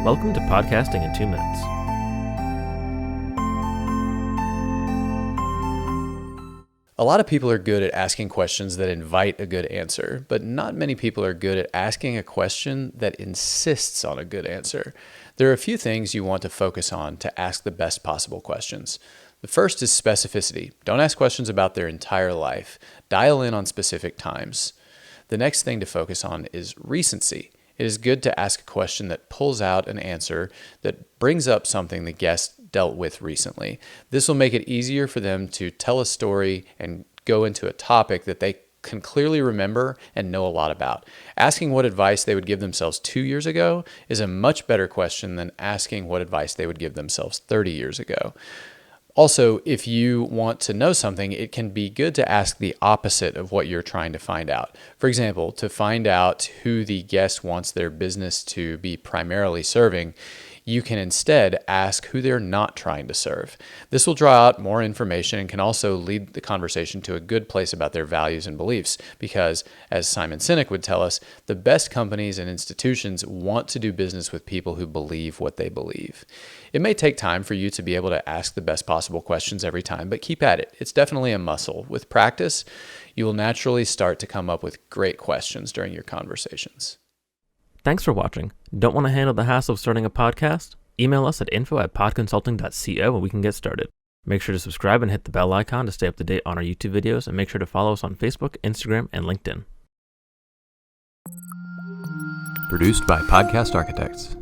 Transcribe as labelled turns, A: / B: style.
A: Welcome to Podcasting in 2 Minutes.
B: A lot of people are good at asking questions that invite a good answer, but not many people are good at asking a question that insists on a good answer. There are a few things you want to focus on to ask the best possible questions. The first is specificity. Don't ask questions about their entire life. Dial in on specific times. The next thing to focus on is recency. It is good to ask a question that pulls out an answer that brings up something the guest dealt with recently. This will make it easier for them to tell a story and go into a topic that they can clearly remember and know a lot about. Asking what advice they would give themselves 2 years ago is a much better question than asking what advice they would give themselves 30 years ago. Also, if you want to know something, it can be good to ask the opposite of what you're trying to find out. For example, to find out who the guest wants their business to be primarily serving, you can instead ask who they're not trying to serve. This will draw out more information and can also lead the conversation to a good place about their values and beliefs because, as Simon Sinek would tell us, the best companies and institutions want to do business with people who believe what they believe. It may take time for you to be able to ask the best possible questions every time, but keep at it. It's definitely a muscle. With practice, you will naturally start to come up with great questions during your conversations.
A: Thanks for watching. Don't want to handle the hassle of starting a podcast? Email us at info@podconsulting.co and we can get started. Make sure to subscribe and hit the bell icon to stay up to date on our YouTube videos, and make sure to follow us on Facebook, Instagram, and LinkedIn.
C: Produced by Podcast Architects.